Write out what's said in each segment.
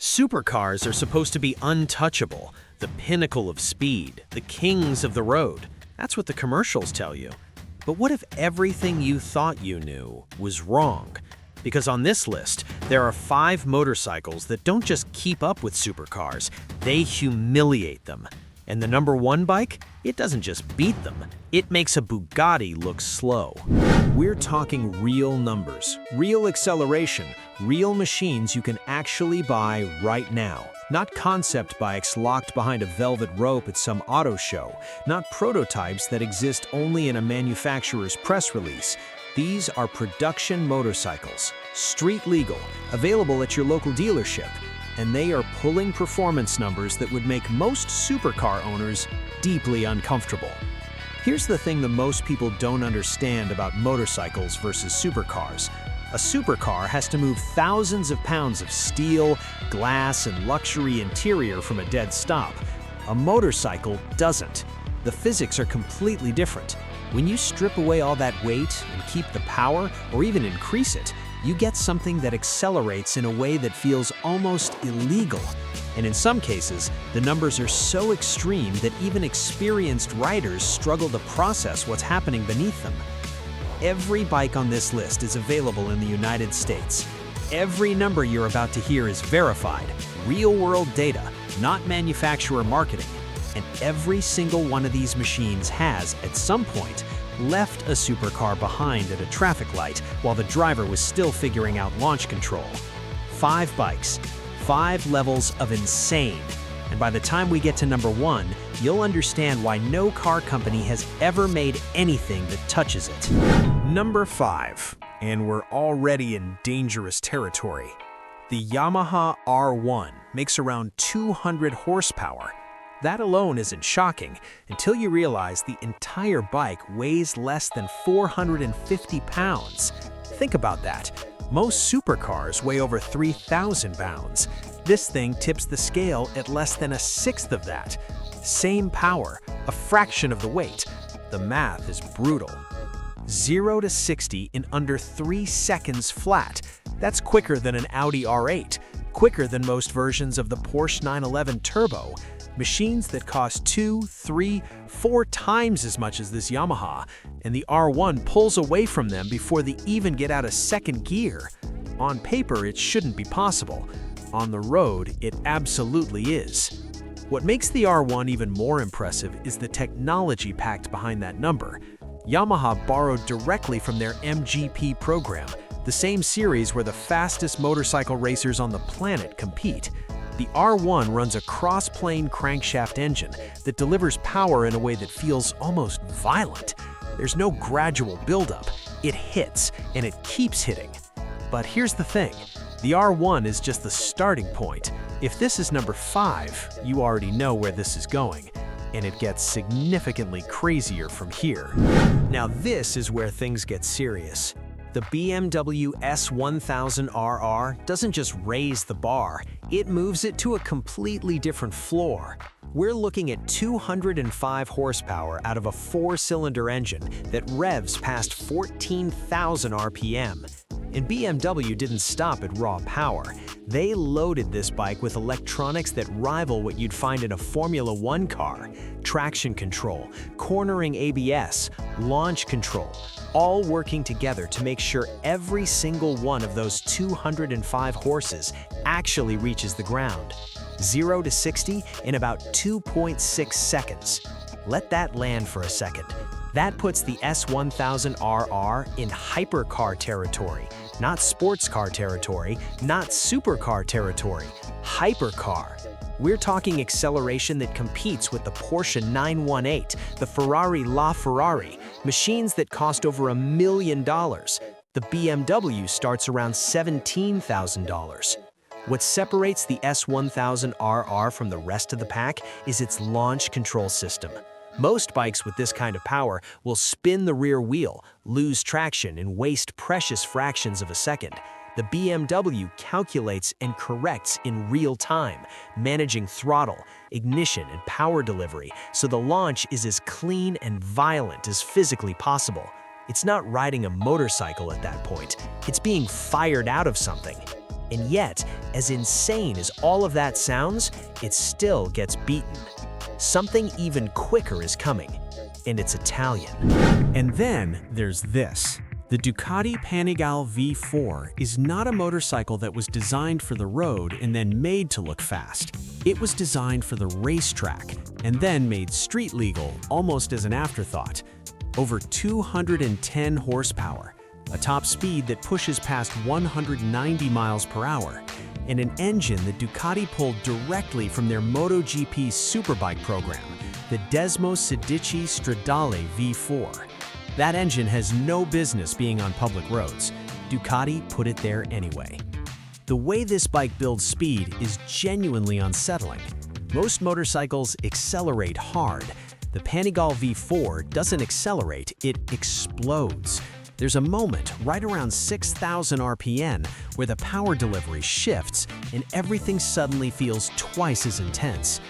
Supercars are supposed to be untouchable, the pinnacle of speed, the kings of the road. That's what the commercials tell you. But what if everything you thought you knew was wrong? Because on this list, there are 5 motorcycles that don't just keep up with supercars, they humiliate them. And the number 1 bike? It doesn't just beat them, it makes a Bugatti look slow. We're talking real numbers, real acceleration, real machines you can actually buy right now. Not concept bikes locked behind a velvet rope at some auto show, not prototypes that exist only in a manufacturer's press release. These are production motorcycles, street legal, available at your local dealership, and they are pulling performance numbers that would make most supercar owners deeply uncomfortable. Here's the thing that most people don't understand about motorcycles versus supercars. A supercar has to move thousands of pounds of steel, glass, and luxury interior from a dead stop. A motorcycle doesn't. The physics are completely different. When you strip away all that weight and keep the power, or even increase it, you get something that accelerates in a way that feels almost illegal. And in some cases, the numbers are so extreme that even experienced riders struggle to process what's happening beneath them. Every bike on this list is available in the United States. Every number you're about to hear is verified, real-world data, not manufacturer marketing. And every single one of these machines has, at some point, left a supercar behind at a traffic light while the driver was still figuring out launch control. 5 bikes, 5 levels of insane. And by the time we get to number 1, you'll understand why no car company has ever made anything that touches it. Number 5, and we're already in dangerous territory. The Yamaha R1 makes around 200 horsepower. That alone isn't shocking until you realize the entire bike weighs less than 450 pounds. Think about that. Most supercars weigh over 3,000 pounds. This thing tips the scale at less than 1/6 of that. Same power, a fraction of the weight. The math is brutal. 0 to 60 in under 3 seconds flat. That's quicker than an Audi R8, quicker than most versions of the Porsche 911 Turbo. Machines that cost 2, 3, 4 times as much as this Yamaha, and the R1 pulls away from them before they even get out of second gear. On paper, it shouldn't be possible. On the road, it absolutely is. What makes the R1 even more impressive is the technology packed behind that number. Yamaha borrowed directly from their MGP program, the same series where the fastest motorcycle racers on the planet compete. The R1 runs a cross-plane crankshaft engine that delivers power in a way that feels almost violent. There's no gradual buildup. It hits, and it keeps hitting. But here's the thing. The R1 is just the starting point. If this is number 5, you already know where this is going, and it gets significantly crazier from here. Now this is where things get serious. The BMW S1000RR doesn't just raise the bar, it moves it to a completely different floor. We're looking at 205 horsepower out of a 4-cylinder engine that revs past 14,000 RPM. And BMW didn't stop at raw power. They loaded this bike with electronics that rival what you'd find in a Formula 1 car. Traction control, cornering ABS, launch control, all working together to make sure every single one of those 205 horses actually reaches the ground. 0 to 60 in about 2.6 seconds. Let that land for a second. That puts the S1000RR in hypercar territory, not sports car territory, not supercar territory, hypercar. We're talking acceleration that competes with the Porsche 918, the Ferrari LaFerrari, machines that cost over $1 million. The BMW starts around $17,000. What separates the S1000RR from the rest of the pack is its launch control system. Most bikes with this kind of power will spin the rear wheel, lose traction, and waste precious fractions of a second. The BMW calculates and corrects in real time, managing throttle, ignition, and power delivery, so the launch is as clean and violent as physically possible. It's not riding a motorcycle at that point, it's being fired out of something. And yet, as insane as all of that sounds, it still gets beaten. Something even quicker is coming, and it's Italian. And then there's this. The Ducati Panigal V4 is not a motorcycle that was designed for the road and then made to look fast. It was designed for the racetrack and then made street legal almost as an afterthought. Over 210 horsepower, a top speed that pushes past 190 miles per hour, and an engine that Ducati pulled directly from their MotoGP Superbike program, the Desmo Sedici Stradale V4. That engine has no business being on public roads. Ducati put it there anyway. The way this bike builds speed is genuinely unsettling. Most motorcycles accelerate hard. The Panigal V4 doesn't accelerate, it explodes. There's a moment right around 6,000 RPM where the power delivery shifts and everything suddenly feels twice as intense.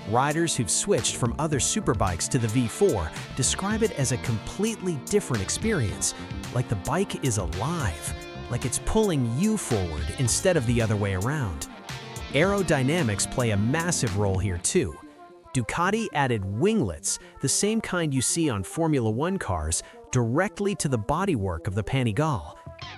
Riders who've switched from other superbikes to the V4 describe it as a completely different experience, like the bike is alive, like it's pulling you forward instead of the other way around. Aerodynamics play a massive role here too. Ducati added winglets, the same kind you see on Formula One cars, directly to the bodywork of the Panigal.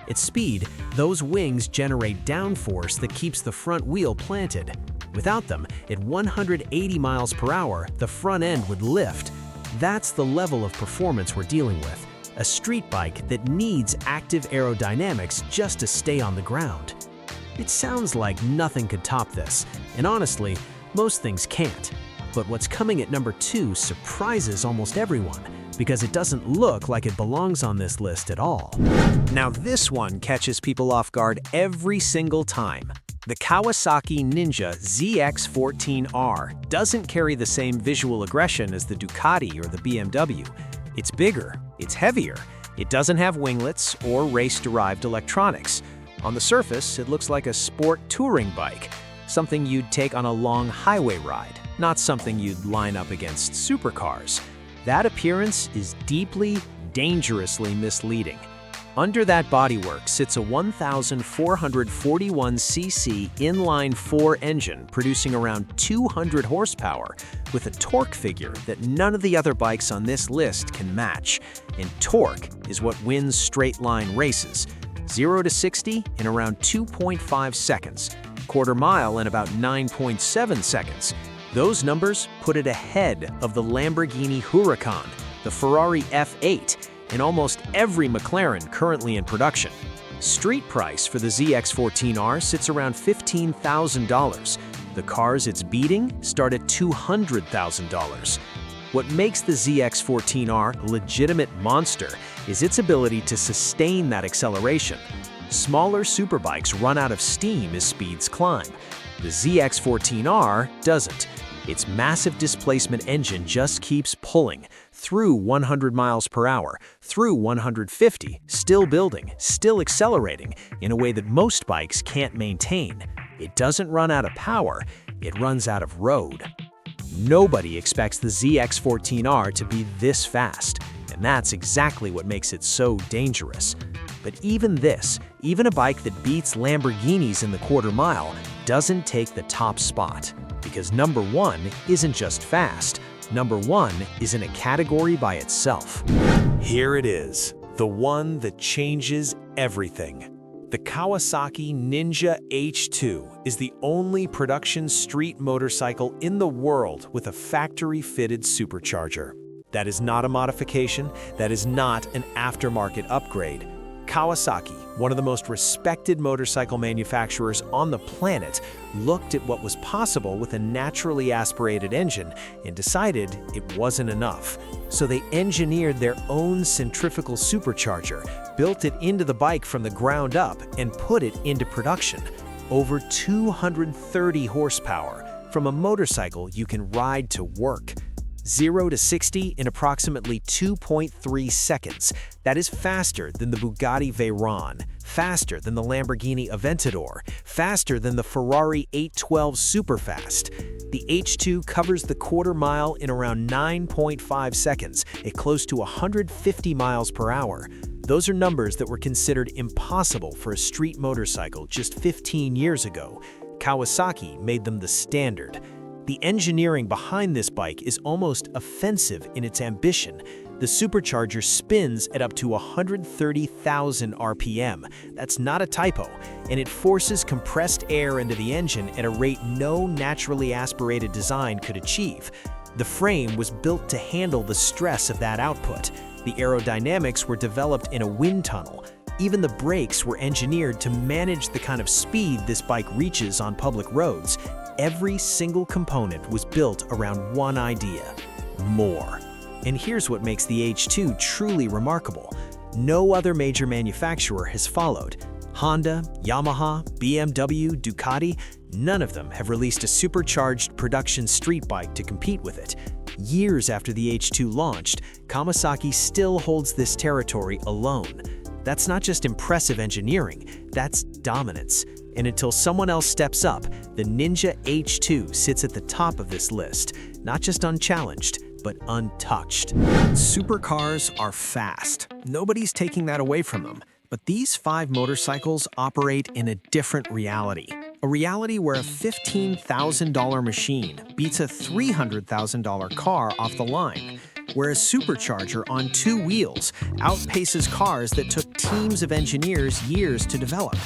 At speed, those wings generate downforce that keeps the front wheel planted. Without them, at 180 miles per hour, the front end would lift. That's the level of performance we're dealing with. A street bike that needs active aerodynamics just to stay on the ground. It sounds like nothing could top this, and honestly, most things can't. But what's coming at number 2 surprises almost everyone, because it doesn't look like it belongs on this list at all. Now this one catches people off guard every single time. The Kawasaki Ninja ZX-14R doesn't carry the same visual aggression as the Ducati or the BMW. It's bigger, it's heavier, it doesn't have winglets or race-derived electronics. On the surface, it looks like a sport touring bike, something you'd take on a long highway ride, not something you'd line up against supercars. That appearance is deeply, dangerously misleading. Under that bodywork sits a 1,441cc inline-4 engine producing around 200 horsepower with a torque figure that none of the other bikes on this list can match. And torque is what wins straight-line races. 0 to 60 in around 2.5 seconds, quarter mile in about 9.7 seconds. Those numbers put it ahead of the Lamborghini Huracan, the Ferrari F8, and almost every McLaren currently in production. Street price for the ZX-14R sits around $15,000. The cars it's beating start at $200,000. What makes the ZX-14R a legitimate monster is its ability to sustain that acceleration. Smaller superbikes run out of steam as speeds climb. The ZX-14R doesn't. Its massive displacement engine just keeps pulling through 100 miles per hour, through 150, still building, still accelerating in a way that most bikes can't maintain. It doesn't run out of power, it runs out of road. Nobody expects the ZX-14R to be this fast, and that's exactly what makes it so dangerous. But even a bike that beats Lamborghinis in the quarter mile, doesn't take the top spot. Because number 1 isn't just fast, number 1 is in a category by itself. Here it is, the one that changes everything. The Kawasaki Ninja H2 is the only production street motorcycle in the world with a factory-fitted supercharger. That is not a modification, that is not an aftermarket upgrade. Kawasaki, one of the most respected motorcycle manufacturers on the planet, looked at what was possible with a naturally aspirated engine and decided it wasn't enough. So they engineered their own centrifugal supercharger, built it into the bike from the ground up, and put it into production. Over 230 horsepower from a motorcycle you can ride to work. 0 to 60 in approximately 2.3 seconds. That is faster than the Bugatti Veyron, faster than the Lamborghini Aventador, faster than the Ferrari 812 Superfast. The H2 covers the quarter mile in around 9.5 seconds at close to 150 miles per hour. Those are numbers that were considered impossible for a street motorcycle just 15 years ago. Kawasaki made them the standard. The engineering behind this bike is almost offensive in its ambition. The supercharger spins at up to 130,000 RPM. That's not a typo, and it forces compressed air into the engine at a rate no naturally aspirated design could achieve. The frame was built to handle the stress of that output. The aerodynamics were developed in a wind tunnel. Even the brakes were engineered to manage the kind of speed this bike reaches on public roads. Every single component was built around one idea: more. And here's what makes the H2 truly remarkable. No other major manufacturer has followed. Honda, Yamaha, BMW, Ducati, none of them have released a supercharged production street bike to compete with it. Years after the H2 launched, Kawasaki still holds this territory alone. That's not just impressive engineering, that's dominance. And until someone else steps up, the Ninja H2 sits at the top of this list, not just unchallenged, but untouched. Supercars are fast. Nobody's taking that away from them. But these 5 motorcycles operate in a different reality. A reality where a $15,000 machine beats a $300,000 car off the line, where a supercharger on 2 wheels outpaces cars that took teams of engineers years to develop.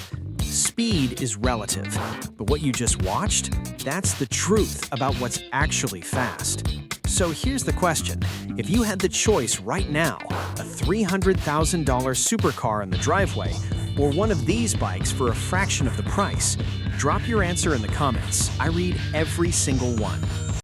Speed is relative, but what you just watched, that's the truth about what's actually fast. So here's the question. If you had the choice right now, a $300,000 supercar in the driveway, or one of these bikes for a fraction of the price, drop your answer in the comments. I read every single one.